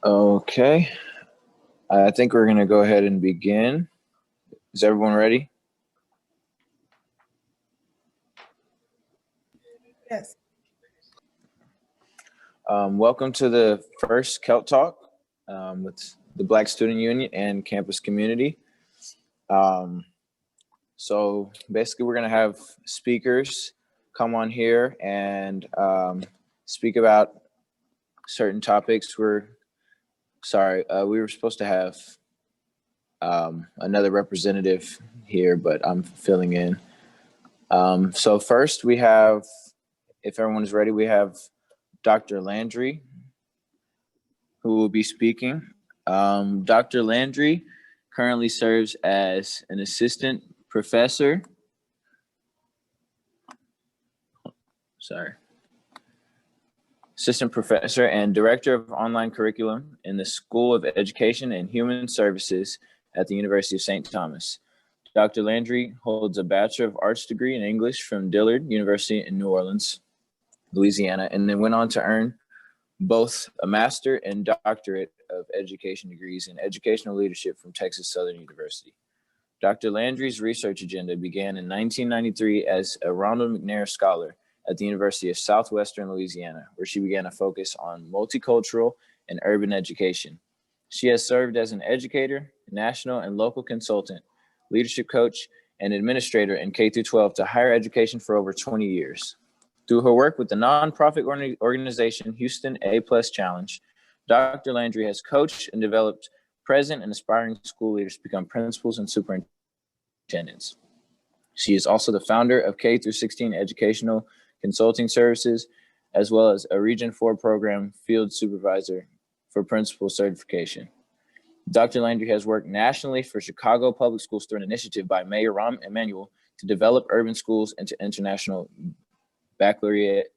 Okay, I think we're going to go ahead and begin. Is everyone ready? Yes. Welcome to the first Celt Talk with the Black Student Union and campus community. So basically, we're going to have speakers come on here and speak about certain topics. We were supposed to have another representative here, but I'm filling in. So first we have, if everyone is ready, we have Dr. Landry, who will be speaking. Dr. Landry currently serves as an assistant professor. Assistant professor and director of online curriculum in the School of Education and Human Services at the University of St. Thomas. Dr. Landry holds a Bachelor of Arts degree in English from Dillard University in New Orleans, Louisiana, and then went on to earn both a master and doctorate of education degrees in educational leadership from Texas Southern University. Dr. Landry's research agenda began in 1993 as a Ronald McNair Scholar at the University of Southwestern Louisiana, where she began to focus on multicultural and urban education. She has served as an educator, national and local consultant, leadership coach, and administrator in K-12 to higher education for over 20 years. Through her work with the nonprofit organization Houston A+ Challenge, Dr. Landry has coached and developed present and aspiring school leaders to become principals and superintendents. She is also the founder of K-16 Educational Consulting Services, as well as a Region 4 program field supervisor for principal certification. Dr. Landry has worked nationally for Chicago Public Schools through an initiative by Mayor Rahm Emanuel to develop urban schools into international baccalaureate,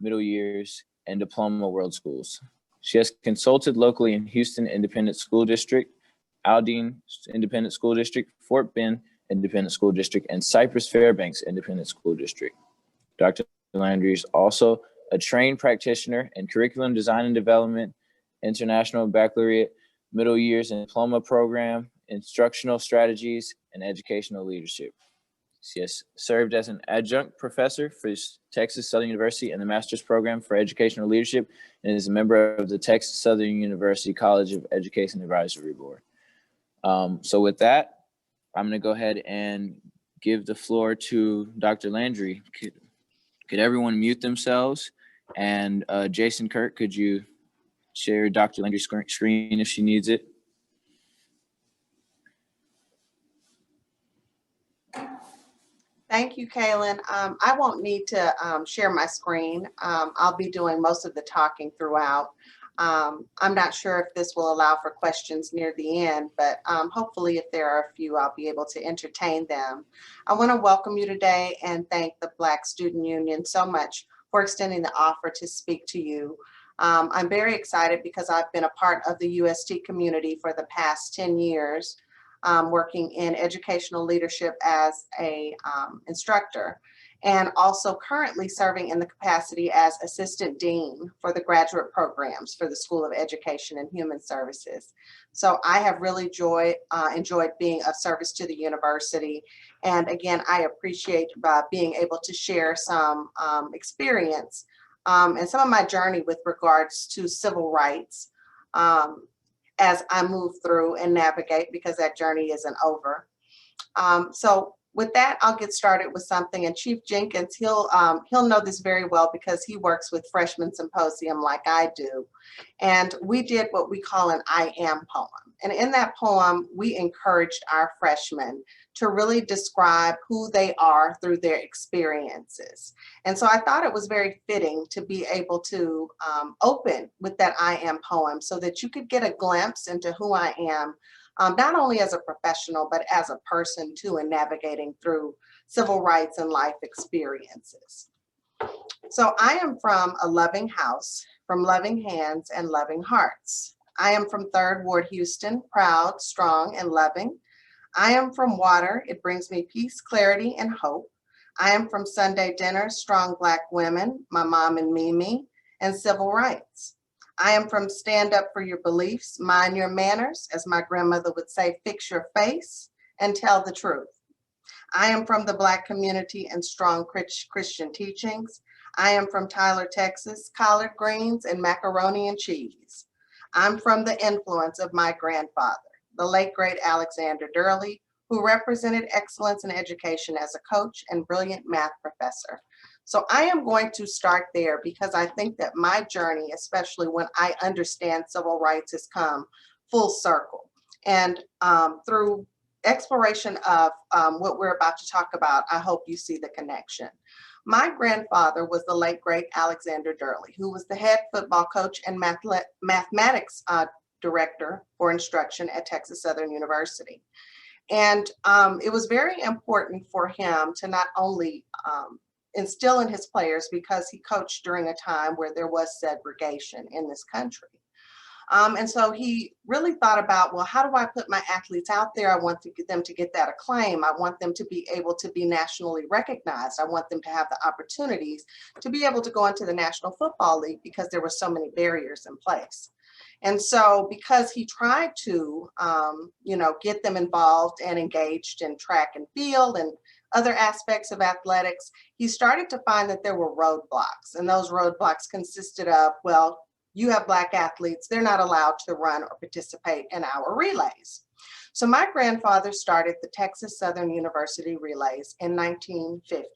middle years, and diploma world schools. She has consulted locally in Houston Independent School District, Aldine Independent School District, Fort Bend Independent School District, and Cypress Fairbanks Independent School District. Dr. Landry is also a trained practitioner in curriculum design and development, international baccalaureate, middle years and diploma program, instructional strategies, and educational leadership. She has served as an adjunct professor for Texas Southern University in the master's program for educational leadership and is a member of the Texas Southern University College of Education Advisory Board. So with that, I'm going to go ahead and give the floor to Dr. Landry. Could everyone mute themselves? And Jason Kirk, could you share Dr. Landry's screen if she needs it? Thank you, Kaylin. I won't need to share my screen. I'll be doing most of the talking throughout. I'm not sure if this will allow for questions near the end, but hopefully if there are a few, I'll be able to entertain them. I want to welcome you today and thank the Black Student Union so much for extending the offer to speak to you. I'm very excited because I've been a part of the UST community for the past 10 years, working in educational leadership as a instructor, and also currently serving in the capacity as assistant dean for the graduate programs for the School of Education and Human Services. So I have really enjoyed being of service to the university. And again, I appreciate being able to share some experience and some of my journey with regards to civil rights as I move through and navigate, because that journey isn't over. So with that, I'll get started with something, and Chief Jenkins, he'll know this very well because he works with Freshman Symposium like I do. And we did what we call an I am poem. And in that poem, we encouraged our freshmen to really describe who they are through their experiences. And so I thought it was very fitting to be able to open with that I am poem so that you could get a glimpse into who I am, not only as a professional, but as a person too, in navigating through civil rights and life experiences. So I am from a loving house, from loving hands and loving hearts. I am from 3rd Ward, Houston, proud, strong, and loving. I am from water. It brings me peace, clarity, and hope. I am from Sunday dinner, strong Black women, my mom and Mimi, and civil rights. I am from Stand Up for Your Beliefs, Mind Your Manners, as my grandmother would say, fix your face and tell the truth. I am from the Black community and strong Christian teachings. I am from Tyler, Texas, collard greens and macaroni and cheese. I'm from the influence of my grandfather, the late great Alexander Durley, who represented excellence in education as a coach and brilliant math professor. So I am going to start there because I think that my journey, especially when I understand civil rights, has come full circle. And through exploration of what we're about to talk about, I hope you see the connection. My grandfather was the late great Alexander Durley, who was the head football coach and mathematics director for instruction at Texas Southern University. And it was very important for him to not only instill in his players, because he coached during a time where there was segregation in this country. And so he really thought about, well, how do I put my athletes out there? I want them to get that acclaim. I want them to be able to be nationally recognized. I want them to have the opportunities to be able to go into the National Football League because there were so many barriers in place. And so because he tried to, get them involved and engaged in track and field and other aspects of athletics, he started to find that there were roadblocks. And those roadblocks consisted of, well, you have Black athletes, they're not allowed to run or participate in our relays. So my grandfather started the Texas Southern University relays in 1950.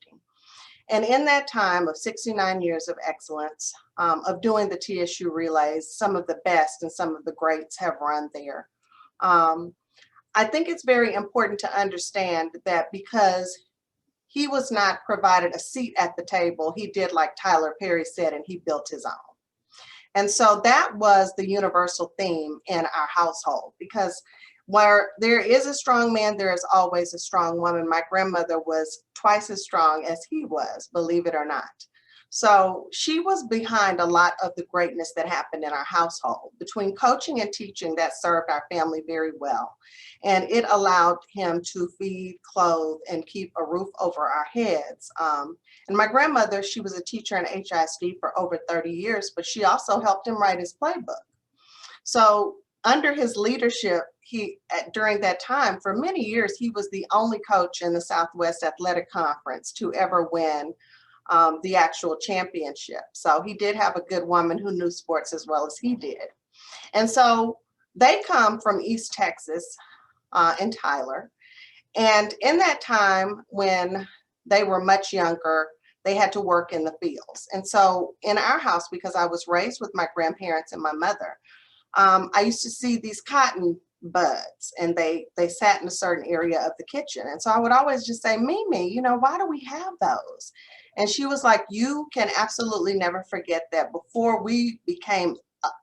And in that time of 69 years of excellence, of doing the TSU relays, some of the best and some of the greats have run there. I think it's very important to understand that because he was not provided a seat at the table, he did like Tyler Perry said, and he built his own. And so that was the universal theme in our household, because where there is a strong man, there is always a strong woman. My grandmother was twice as strong as he was, believe it or not. So she was behind a lot of the greatness that happened in our household. Between coaching and teaching, that served our family very well. And it allowed him to feed, clothe, and keep a roof over our heads. And my grandmother, she was a teacher in HISD for over 30 years, but she also helped him write his playbook. So under his leadership, during that time, for many years, he was the only coach in the Southwest Athletic Conference to ever win the actual championship. So he did have a good woman who knew sports as well as he did. And so they come from East Texas in Tyler. And in that time when they were much younger, they had to work in the fields. And so in our house, because I was raised with my grandparents and my mother, I used to see these cotton buds, and they sat in a certain area of the kitchen. And so I would always just say, Mimi, why do we have those? And she was like, you can absolutely never forget that before we became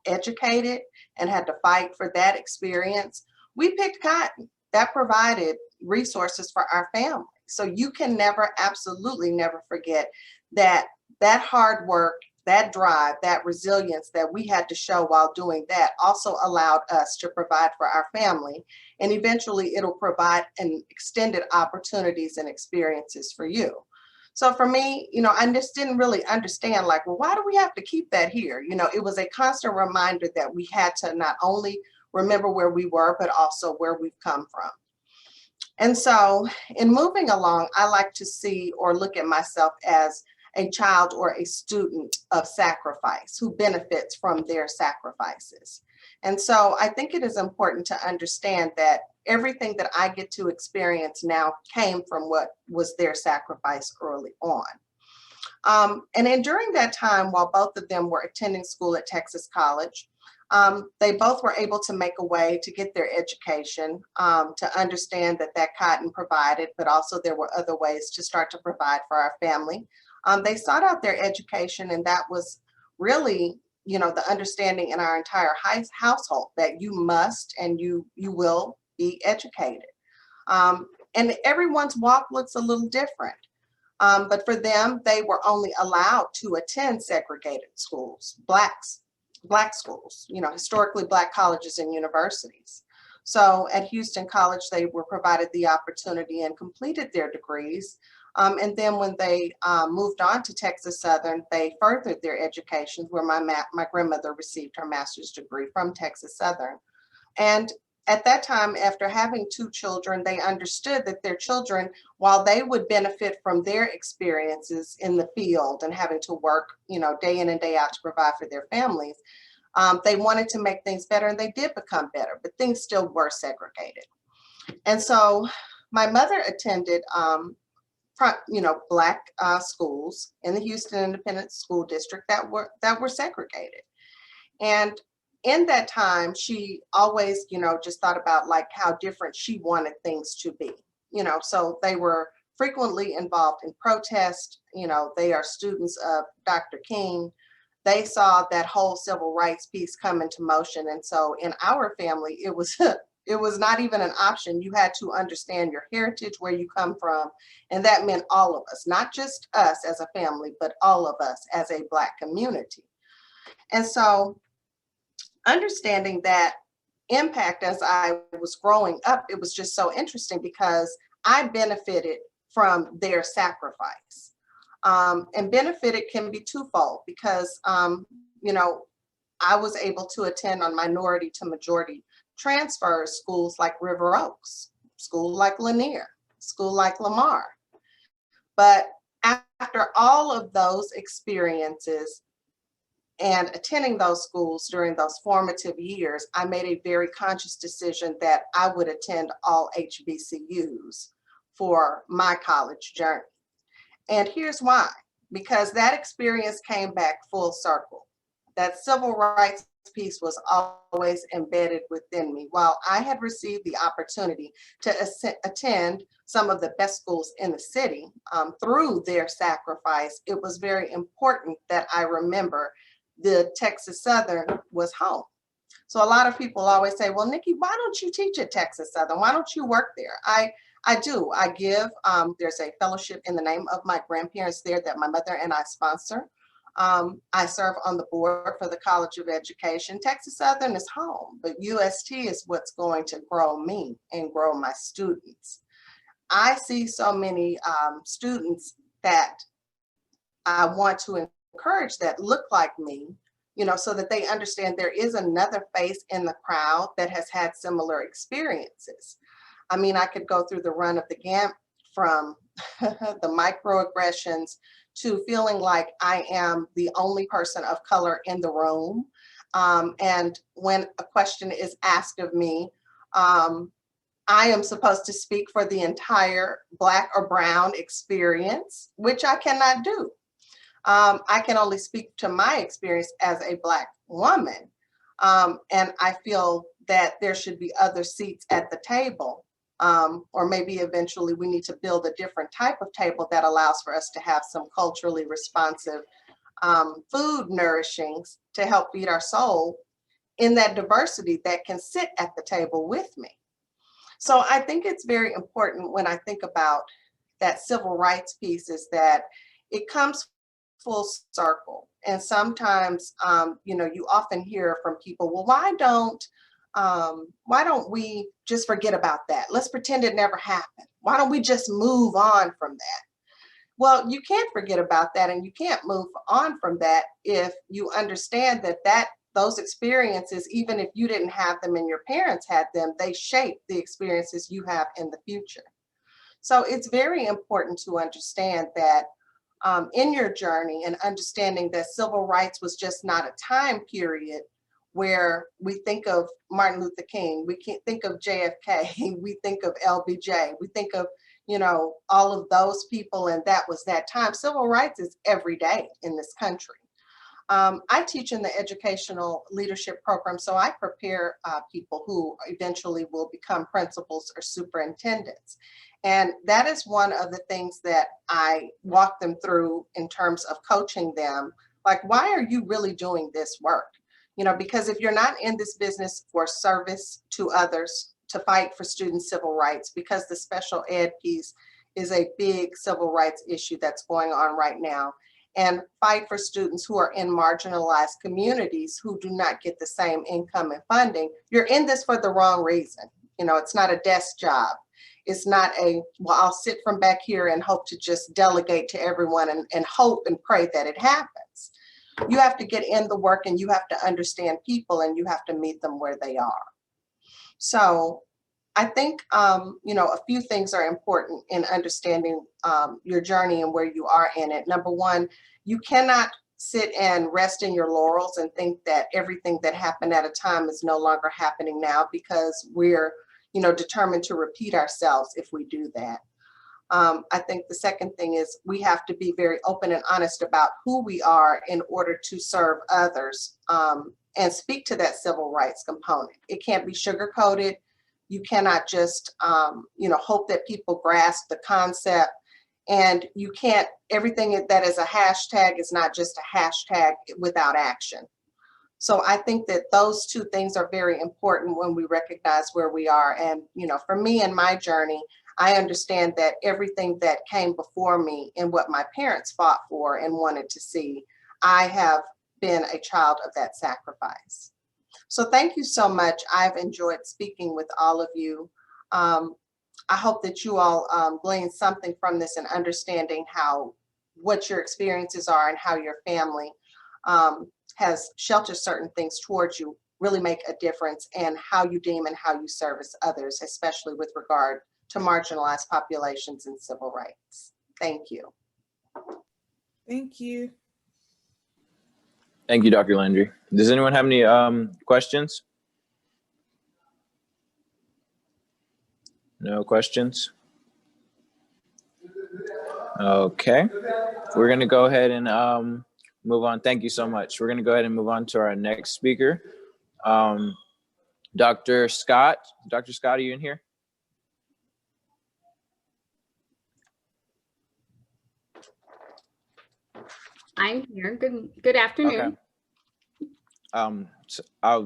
educated and had to fight for that experience, we picked cotton. That provided resources for our family. So you can never, absolutely never forget that hard work, that drive, that resilience that we had to show while doing that also allowed us to provide for our family. And eventually it'll provide an extended opportunities and experiences for you. So for me, I just didn't really understand, like, well, why do we have to keep that here? It was a constant reminder that we had to not only remember where we were, but also where we've come from. And so in moving along, I like to see or look at myself as a child or a student of sacrifice who benefits from their sacrifices. And so I think it is important to understand that everything that I get to experience now came from what was their sacrifice early on. And then during that time, while both of them were attending school at Texas College, they both were able to make a way to get their education, to understand that cotton provided, but also there were other ways to start to provide for our family. They sought out their education, and that was really, the understanding in our entire household that you must and you will be educated. And everyone's walk looks a little different. But for them, they were only allowed to attend segregated schools, Black schools, historically Black colleges and universities. So at Houston College, they were provided the opportunity and completed their degrees. And then when they moved on to Texas Southern, they furthered their education, where my grandmother received her master's degree from Texas Southern. And at that time, after having 2 children, they understood that their children, while they would benefit from their experiences in the field and having to work, day in and day out to provide for their families, they wanted to make things better, and they did become better, but things still were segregated. And so my mother attended Black schools in the Houston Independent School District that were segregated. And in that time, she always, just thought about like how different she wanted things to be. So they were frequently involved in protest. They are students of Dr. King. They saw that whole civil rights piece come into motion. And so in our family, it was it was not even an option. You had to understand your heritage, where you come from. And that meant all of us, not just us as a family, but all of us as a Black community. And so understanding that impact as I was growing up, it was just so interesting because I benefited from their sacrifice. And benefited can be twofold because, I was able to attend on minority to majority transfer schools like River Oaks, school like Lanier, school like Lamar. But after all of those experiences and attending those schools during those formative years, I made a very conscious decision that I would attend all HBCUs for my college journey. And here's why: because that experience came back full circle. That civil rights piece was always embedded within me. While I had received the opportunity to attend some of the best schools in the city through their sacrifice, it was very important that I remember the Texas Southern was home. So a lot of people always say, well, Nikki, why don't you teach at Texas Southern? Why don't you work there? I do. I give, there's a fellowship in the name of my grandparents there that my mother and I sponsor. I serve on the board for the College of Education. Texas Southern is home, but UST is what's going to grow me and grow my students. I see so many students that I want to encourage that look like me, so that they understand there is another face in the crowd that has had similar experiences. I mean, I could go through the run of the gamut from the microaggressions to feeling like I am the only person of color in the room. And when a question is asked of me, I am supposed to speak for the entire Black or brown experience, which I cannot do. I can only speak to my experience as a Black woman. And I feel that there should be other seats at the table. Or maybe eventually we need to build a different type of table that allows for us to have some culturally responsive food nourishings to help feed our soul in that diversity that can sit at the table with me. So I think it's very important when I think about that civil rights piece is that it comes full circle. And sometimes, you often hear from people, well, why don't we just forget about that? Let's pretend it never happened. Why don't we just move on from that? Well, you can't forget about that, and you can't move on from that if you understand that those experiences, even if you didn't have them and your parents had them, they shape the experiences you have in the future. So it's very important to understand that in your journey and understanding that civil rights was just not a time period where we think of Martin Luther King, we can't think of JFK, we think of LBJ, we think of, all of those people, and that was that time. Civil rights is every day in this country. I teach in the educational leadership program, so I prepare people who eventually will become principals or superintendents. And that is one of the things that I walk them through in terms of coaching them. Like, why are you really doing this work? Because if you're not in this business for service to others, to fight for student civil rights, because the special ed piece is a big civil rights issue that's going on right now, and fight for students who are in marginalized communities who do not get the same income and funding, you're in this for the wrong reason. It's not a desk job. It's not a, well, I'll sit from back here and hope to just delegate to everyone and hope and pray that it happens. You have to get in the work and you have to understand people and you have to meet them where they are. So I think, you know, a few things are important in understanding your journey and where you are in it. Number one, you cannot sit and rest in your laurels and think that everything that happened at a time is no longer happening now, because we're, you know, determined to repeat ourselves if we do that. I think the second thing is we have to be very open and honest about who we are in order to serve others and speak to that civil rights component. It can't be sugar-coated. You cannot just, you know, hope that people grasp the concept. And you can't, everything that is a hashtag is not just a hashtag without action. So I think that those two things are very important when we recognize where we are. And, you know, for me and my journey, I understand that everything that came before me and what my parents fought for and wanted to see, I have been a child of that sacrifice. So thank you so much. I've enjoyed speaking with all of you. I hope that you all glean something from this and understanding what your experiences are and how your family has sheltered certain things towards you really make a difference, and how you deem and how you service others, especially with regard to marginalized populations and civil rights. Thank you. Thank you. Thank you, Dr. Landry. Does anyone have any questions? No questions? Okay. We're going to go ahead and move on. Thank you so much. We're going to go ahead and move on to our next speaker. Dr. Scott. Dr. Scott, are you in here? I'm here. Good afternoon. Okay.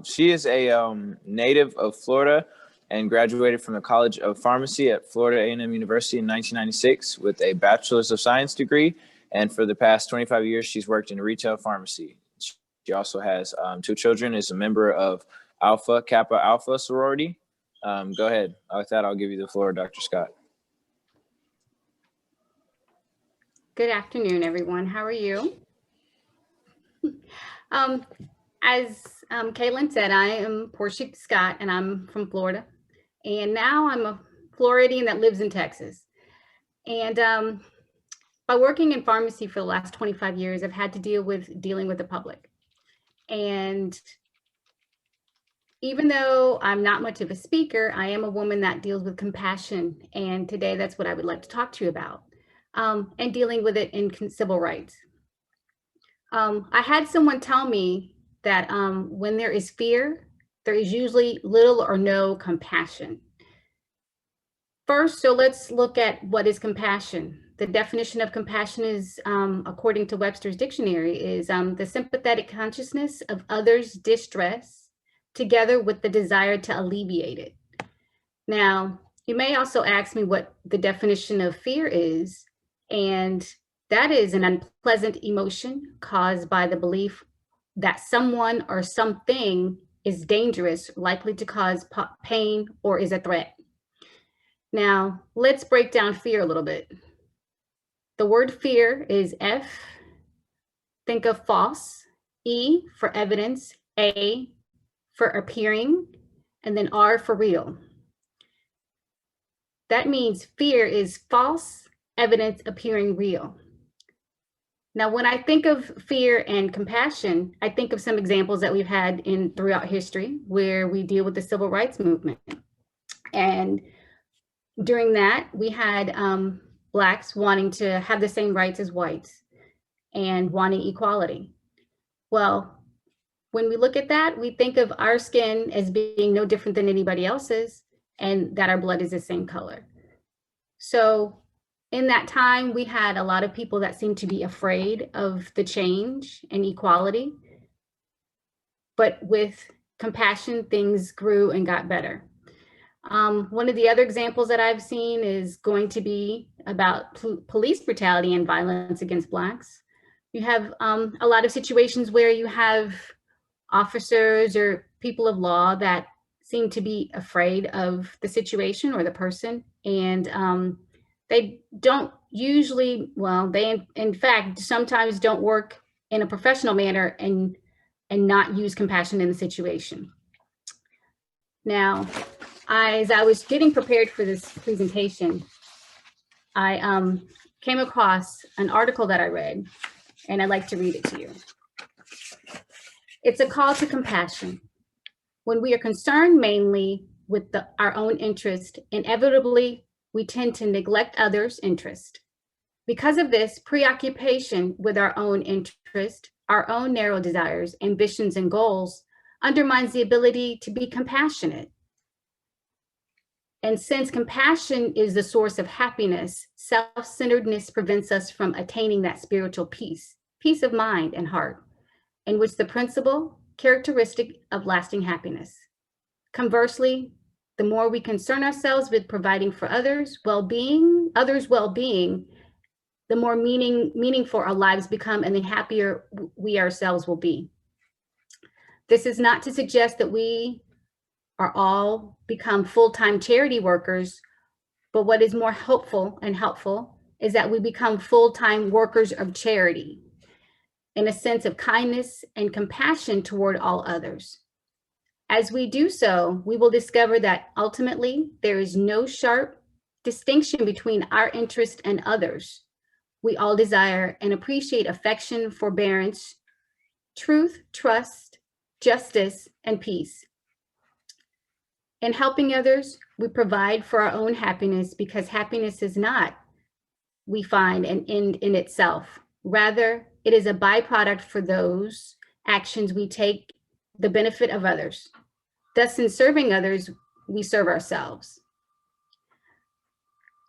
She is a native of Florida and graduated from the College of Pharmacy at Florida A&M University in 1996 with a Bachelor's of Science degree. And for the past 25 years, she's worked in retail pharmacy. She also has 2 children, is a member of Alpha Kappa Alpha sorority. Go ahead. With that, I'll give you the floor, Dr. Scott. Good afternoon, everyone. How are you? As Caitlin said, I am Portia Scott, and I'm from Florida. And now I'm a Floridian that lives in Texas. And by working in pharmacy for the last 25 years, I've had to dealing with the public. And even though I'm not much of a speaker, I am a woman that deals with compassion. And today that's what I would like to talk to you about, and dealing with it in civil rights. I had someone tell me that when there is fear, there is usually little or no compassion. First, so let's look at what is compassion. The definition of compassion is, according to Webster's dictionary, is the sympathetic consciousness of others' distress together with the desire to alleviate it. Now, you may also ask me what the definition of fear is, and that is an unpleasant emotion caused by the belief that someone or something is dangerous, likely to cause pain, or is a threat. Now, let's break down fear a little bit. The word fear is F, think of false, E for evidence, A for appearing, and then R for real. That means fear is false evidence appearing real. Now, when I think of fear and compassion, I think of some examples that we've had throughout history where we deal with the civil rights movement. And during that, we had Blacks wanting to have the same rights as whites and wanting equality. Well, when we look at that, we think of our skin as being no different than anybody else's, and that our blood is the same color. So in that time, we had a lot of people that seemed to be afraid of the change and equality. But with compassion, things grew and got better. One of the other examples that I've seen is going to be about police brutality and violence against Blacks. You have a lot of situations where you have officers or people of law that seem to be afraid of the situation or the person, and they don't usually, well, they in fact sometimes don't work in a professional manner and not use compassion in the situation. Now, as I was getting prepared for this presentation, I came across an article that I read, and I'd like to read it to you. It's a call to compassion. When we are concerned mainly with our own interest, inevitably, we tend to neglect others' interest. Because of this, preoccupation with our own interest, our own narrow desires, ambitions, and goals undermines the ability to be compassionate. And since compassion is the source of happiness, self-centeredness prevents us from attaining that spiritual peace of mind and heart, in which the principal characteristic of lasting happiness. Conversely, the more we concern ourselves with providing for others' well-being, the more meaningful our lives become and the happier we ourselves will be. This is not to suggest that we are all become full-time charity workers, but what is more hopeful and helpful is that we become full-time workers of charity in a sense of kindness and compassion toward all others. As we do so, we will discover that ultimately there is no sharp distinction between our interest and others. We all desire and appreciate affection, forbearance, truth, trust, justice, and peace. In helping others, we provide for our own happiness because happiness is not, we find, an end in itself. Rather, it is a byproduct for those actions we take the benefit of others. Thus, in serving others, we serve ourselves.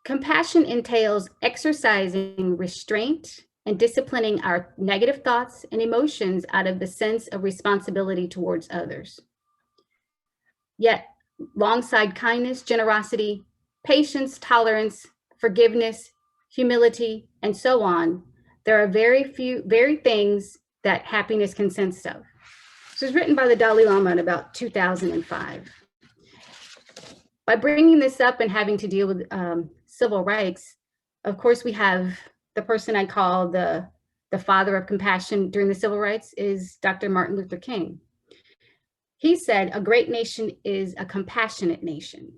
Compassion entails exercising restraint and disciplining our negative thoughts and emotions out of the sense of responsibility towards others. Yet, alongside kindness, generosity, patience, tolerance, forgiveness, humility, and so on, there are very things that happiness consists of. This was written by the Dalai Lama in about 2005. By bringing this up and having to deal with civil rights, of course, we have the person I call the father of compassion during the civil rights is Dr. Martin Luther King. He said, a great nation is a compassionate nation.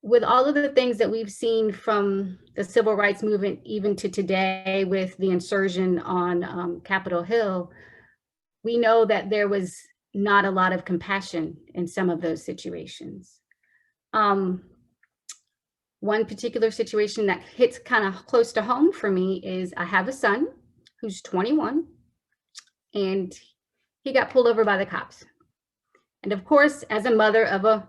With all of the things that we've seen from the civil rights movement, even to today with the insurgent on Capitol Hill, we know that there was not a lot of compassion in some of those situations. One particular situation that hits kind of close to home for me is I have a son who's 21, and he got pulled over by the cops. And of course, as a mother of a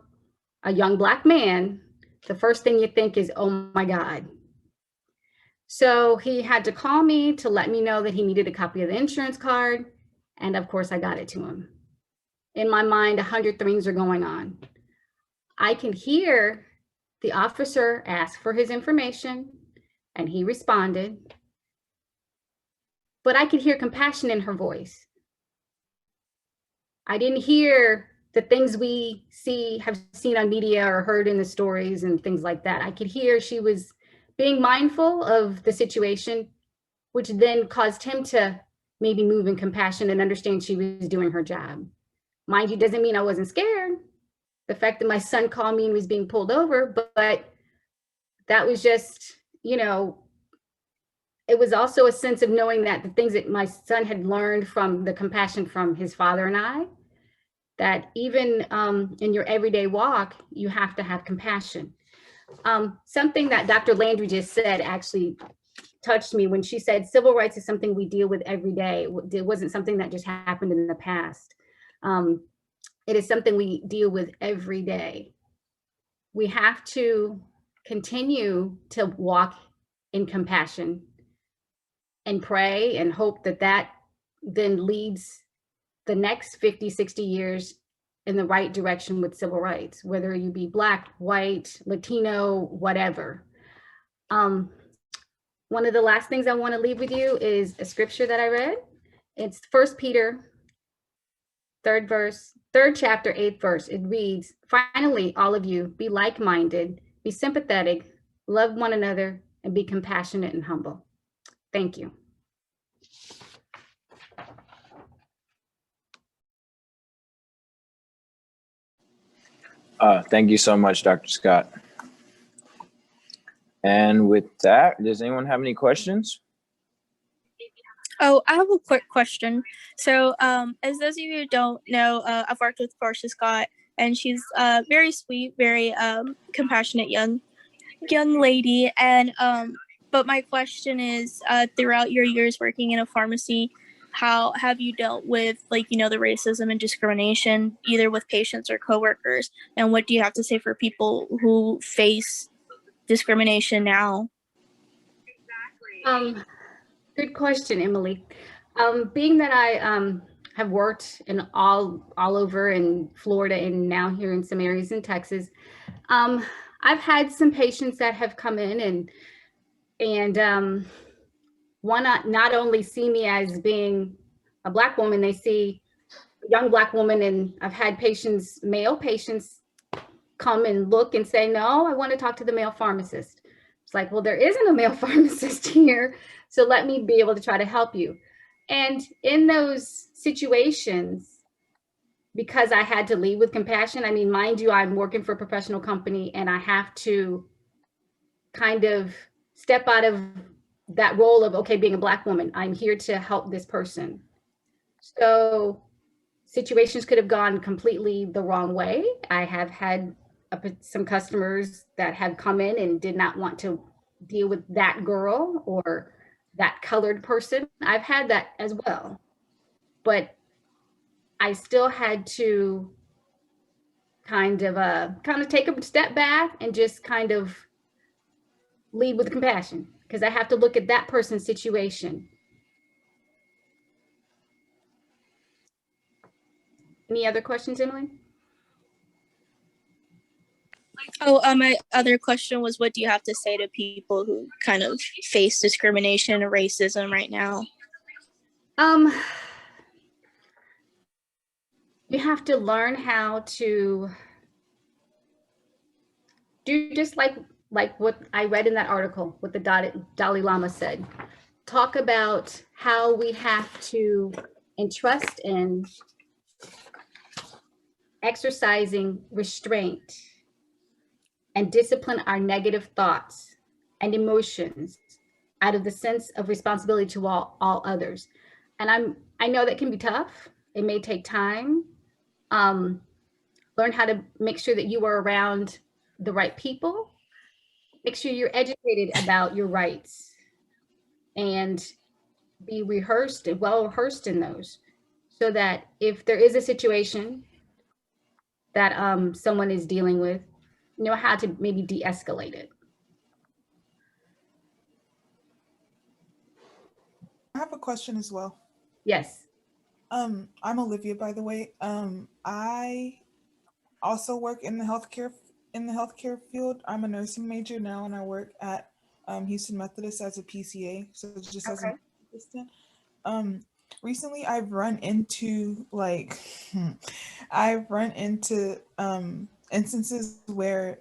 young Black man, the first thing you think is, oh my God. So he had to call me to let me know that he needed a copy of the insurance card. And of course, I got it to him. In my mind, 100 things are going on. I can hear the officer ask for his information, and he responded. But I could hear compassion in her voice. I didn't hear the things we have seen on media or heard in the stories and things like that. I could hear she was being mindful of the situation, which then caused him to maybe move in compassion and understand she was doing her job. Mind you, doesn't mean I wasn't scared. The fact that my son called me and was being pulled over, but that was just, you know, it was also a sense of knowing that the things that my son had learned from the compassion from his father and I, that even in your everyday walk, you have to have compassion. Something that Dr. Landry just said actually touched me when she said civil rights is something we deal with every day. It wasn't something that just happened in the past. It is something we deal with every day. We have to continue to walk in compassion and pray and hope that that then leads the next 50, 60 years in the right direction with civil rights, whether you be Black, white, Latino, whatever. One of the last things I want to leave with you is a scripture that I read. It's 1 Peter third chapter, 8th verse. It reads, "Finally, all of you, be like-minded, be sympathetic, love one another, and be compassionate and humble." Thank you. Thank you so much, Dr. Scott. And with that, does anyone have any questions? Oh, I have a quick question. So, as those of you who don't know, I've worked with Portia Scott, and she's very sweet, very compassionate young lady. And but my question is, throughout your years working in a pharmacy, how have you dealt with, like, the racism and discrimination, either with patients or coworkers? And what do you have to say for people who face discrimination now? Good question, Emily. Being that I have worked in all over in Florida and now here in some areas in Texas, I've had some patients that have come in and one not only see me as being a Black woman, they see a young Black woman, and I've had patients, male patients, come and look and say, "No, I want to talk to the male pharmacist." It's like, well, there isn't a male pharmacist here, so let me be able to try to help you. And in those situations, because I had to lead with compassion, I mean, mind you, I'm working for a professional company and I have to kind of step out of that role of, okay, being a Black woman, I'm here to help this person. So situations could have gone completely the wrong way. I have had some customers that have come in and did not want to deal with that girl or that colored person. I've had that as well. But I still had to kind of take a step back and just kind of lead with compassion, because I have to look at that person's situation. Any other questions, Emily? Oh, my other question was, what do you have to say to people who kind of face discrimination or racism right now? You have to learn how to do just like what I read in that article, what the Dalai Lama said. Talk about how we have to entrust in exercising restraint and discipline our negative thoughts and emotions out of the sense of responsibility to all others. And I know that can be tough. It may take time. Learn how to make sure that you are around the right people. Make sure you're educated about your rights and be well rehearsed in those, so that if there is a situation that someone is dealing with, know how to maybe de-escalate it. I have a question as well. Yes. I'm Olivia, by the way. I also work in the healthcare field. I'm a nursing major now, and I work at Houston Methodist as a PCA, so just as an assistant. Recently, I've run into instances where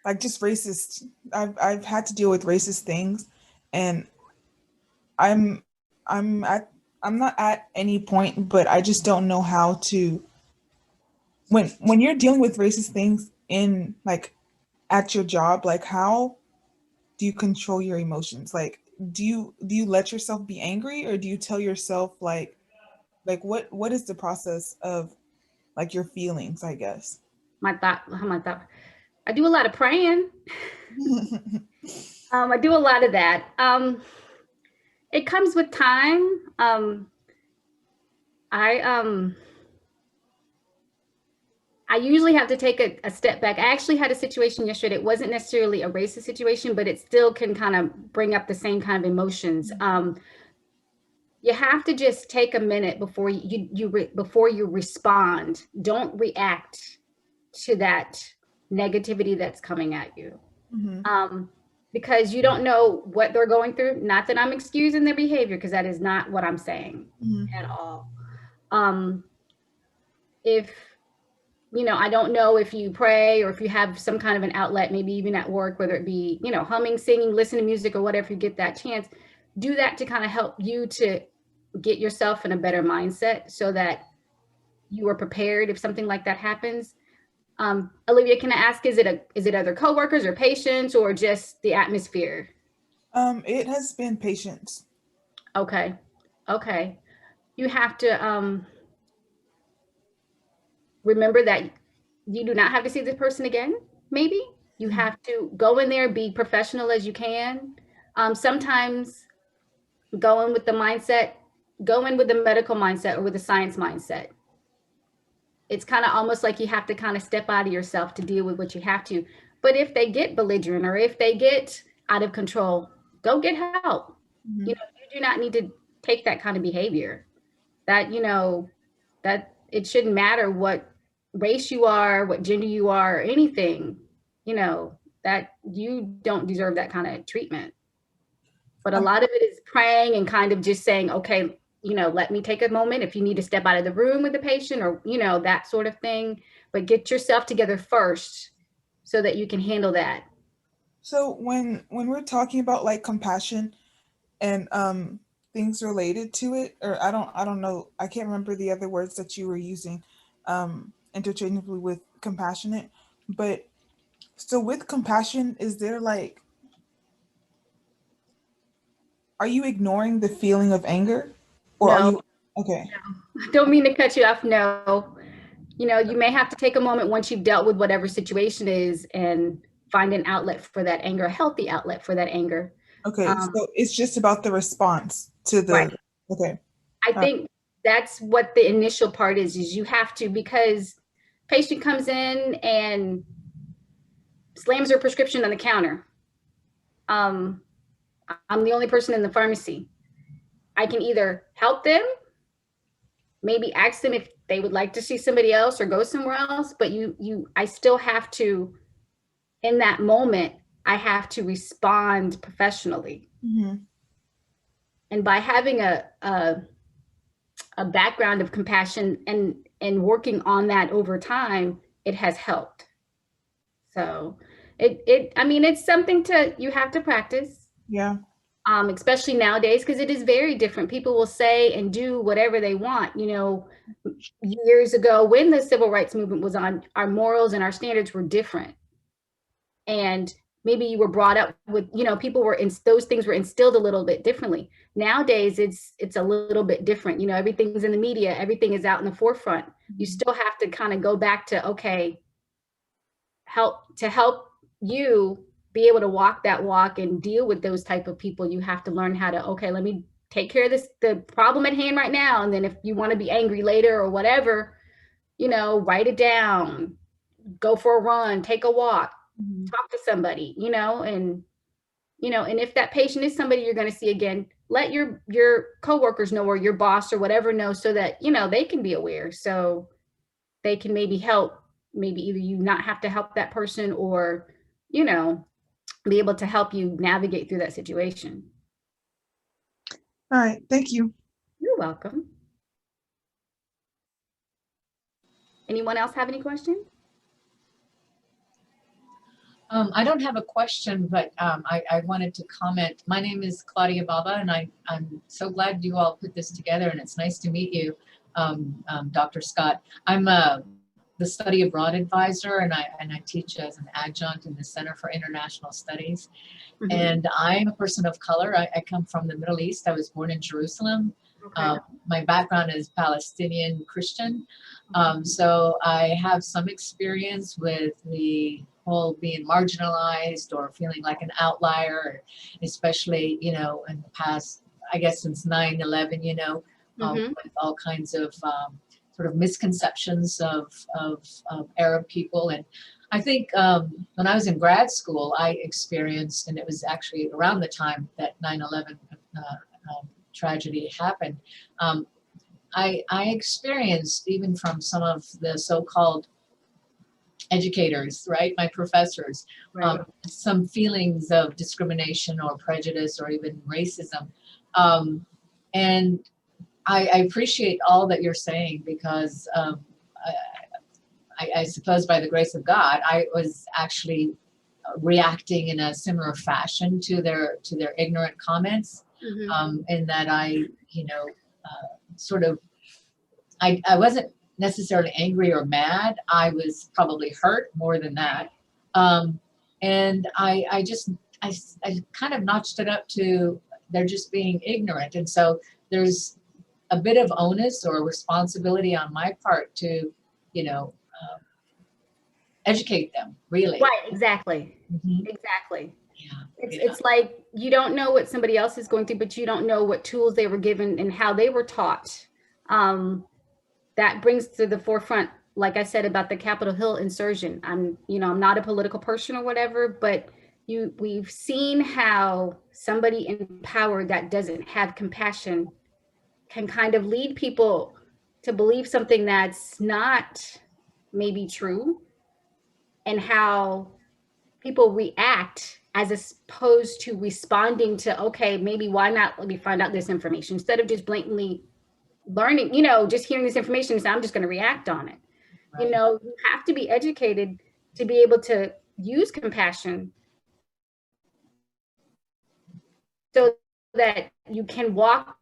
like just racist. I've had to deal with racist things, and I'm not at any point, but I just don't know how to. When you're dealing with racist things in at your job, like how do you control your emotions? Like, do you let yourself be angry, or do you tell yourself like what is the process of like your feelings, I guess? My thought. I do a lot of praying. I do a lot of that. It comes with time. I usually have to take a step back. I actually had a situation yesterday. It wasn't necessarily a racist situation, but it still can kind of bring up the same kind of emotions. You have to just take a minute before you respond. Don't react to that negativity that's coming at you. Mm-hmm. because you don't know what they're going through. Not that I'm excusing their behavior, because that is not what I'm saying at all. If, you know, I don't know if you pray or if you have some kind of an outlet, maybe even at work, whether it be, you know, humming, singing, listening to music or whatever, you get that chance, do that to kind of help you to get yourself in a better mindset so that you are prepared if something like that happens. Olivia, can I ask, is it other coworkers or patients or just the atmosphere? It has been patients. Okay. Okay. You have to remember that you do not have to see this person again. Maybe you have to go in there, be professional as you can. Sometimes go in with the medical mindset or with the science mindset. It's kind of almost like you have to kind of step out of yourself to deal with what you have to. But if they get belligerent or if they get out of control, go get help. You know, you do not need to take that kind of behavior. That, you know, that it shouldn't matter what race you are, what gender you are, or anything, you know, that you don't deserve that kind of treatment. But a lot of it is praying and kind of just saying, okay, you know, let me take a moment if you need to step out of the room with the patient or, you know, that sort of thing. But get yourself together first so that you can handle that. So when we're talking about like compassion and things related to it, or I don't know, I can't remember the other words that you were using interchangeably with compassionate, but so with compassion, is there like, are you ignoring the feeling of anger, or No. are you okay? No. Don't mean to cut you off. No, you know, you may have to take a moment once you've dealt with whatever situation is and find an outlet for that anger, a healthy outlet for that anger. Okay, so it's just about the response to the, Right. Okay. I think that's what the initial part is you have to, because patient comes in and slams her prescription on the counter. I'm the only person in the pharmacy. I can either help them, maybe ask them if they would like to see somebody else or go somewhere else, but I still have to, in that moment, I have to respond professionally. And by having a background of compassion and working on that over time, it has helped. So I mean, it's something you have to practice. Yeah. Especially nowadays, because it is very different. People will say and do whatever they want. You know, years ago when the civil rights movement was on, our morals and our standards were different. And maybe you were brought up with, you know, those things were instilled a little bit differently. Nowadays, it's a little bit different. You know, everything's in the media, everything is out in the forefront. You still have to kind of go back to, okay, help you be able to walk that walk and deal with those type of people. You have to learn how to, okay, let me take care of the problem at hand right now. And then if you want to be angry later or whatever, you know, write it down, go for a run, take a walk, talk to somebody, you know, and if that patient is somebody you're going to see again, let your coworkers know or your boss or whatever know, so that, you know, they can be aware, so they can maybe help, maybe either you not have to help that person or, you know, be able to help you navigate through that situation. All right. Thank you. You're welcome. Anyone else have any questions? I don't have a question, but I wanted to comment. My name is Claudia Baba, and I'm so glad you all put this together, and it's nice to meet you, Dr. Scott. I'm the study abroad advisor, and I teach as an adjunct in the Center for International Studies. And I'm a person of color. I come from the Middle East. I was born in Jerusalem. Okay. My background is Palestinian Christian. So I have some experience with the whole being marginalized or feeling like an outlier, especially, you know, in the past, I guess since 9/11, you know, with all kinds of sort of misconceptions of Arab people. And I think when I was in grad school, I experienced, and it was actually around the time that 9/11 tragedy happened, I experienced, even from some of the so-called educators, right? My professors, Right. some feelings of discrimination or prejudice or even racism. And I appreciate all that you're saying, because I suppose by the grace of God, I was actually reacting in a similar fashion to their ignorant comments, in that I, sort of, I wasn't necessarily angry or mad. I was probably hurt more than that. And I kind of notched it up to they're just being ignorant. And so there's a bit of onus or responsibility on my part to, educate them, really. Right, exactly. Mhm. Exactly. Yeah. It's like you don't know what somebody else is going through, but you don't know what tools they were given and how they were taught. That brings to the forefront, like I said, about the Capitol Hill insurgent. I'm not a political person or whatever, but we've seen how somebody in power that doesn't have compassion can kind of lead people to believe something that's not maybe true, and how people react as opposed to responding to, okay, maybe why not, let me find out this information, instead of just blatantly learning, just hearing this information and say, I'm just going to react on it. Right. You have to be educated to be able to use compassion so that you can walk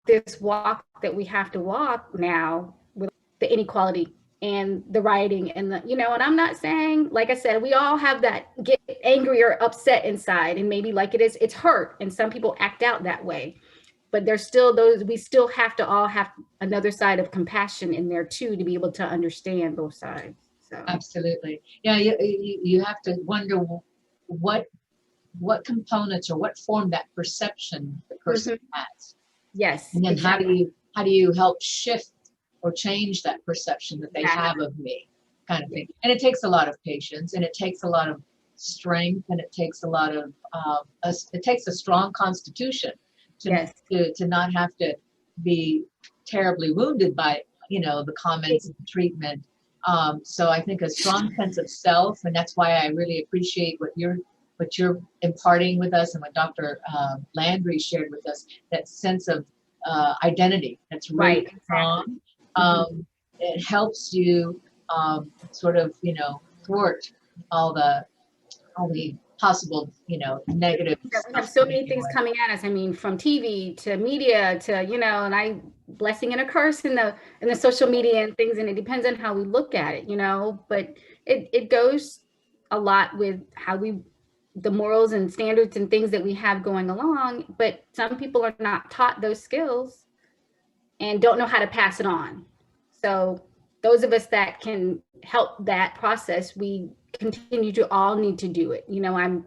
this walk that we have to walk now with the inequality and the rioting and and I'm not saying, like I said, we all have that get angry or upset inside, and maybe like it's hurt, and some people act out that way, but there's still we still have to all have another side of compassion in there too, to be able to understand both sides. So Absolutely. Yeah, you have to wonder what components or what form that perception the person has. Yes. And then exactly. how do you help shift or change that perception that they have of me, kind of thing. And it takes a lot of patience, and it takes a lot of strength, and it takes a lot of it takes a strong constitution to not have to be terribly wounded by the comments and the treatment. So I think a strong sense of self, and that's why I really appreciate what you're imparting with us, and what Dr. Landry shared with us, that sense of identity that's really strong. It helps you sort of thwart all the possible negative We stuff have so many things coming at us. I mean, from TV to media to and I blessing and a curse in the social media and things, and it depends on how we look at it, but it goes a lot with how the morals and standards and things that we have going along, but some people are not taught those skills and don't know how to pass it on. So those of us that can help that process, we continue to all need to do it. I'm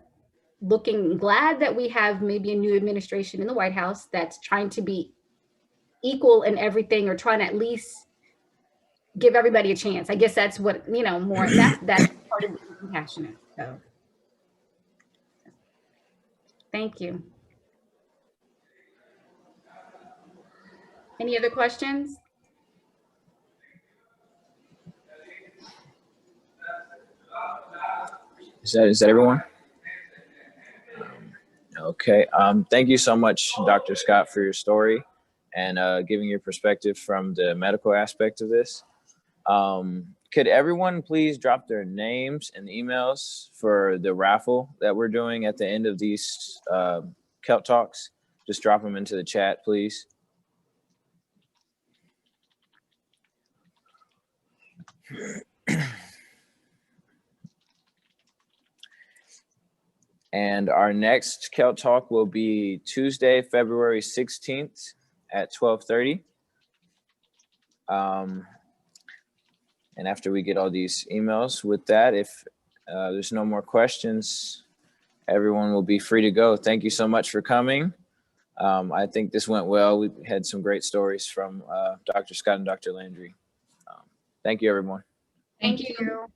glad that we have maybe a new administration in the White House that's trying to be equal in everything, or trying to at least give everybody a chance. I guess that's what, more, that's part of being compassionate. So thank you. Any other questions? Is that everyone? Okay. Thank you so much, Dr. Scott, for your story and giving your perspective from the medical aspect of this. Could everyone please drop their names and emails for the raffle that we're doing at the end of these Celt Talks? Just drop them into the chat, please. And our next Celt Talk will be Tuesday, February 16th at 12:30. And after we get all these emails with that, if there's no more questions, everyone will be free to go. Thank you so much for coming. I think this went well. We had some great stories from Dr. Scott and Dr. Landry. Thank you, everyone. Thank you.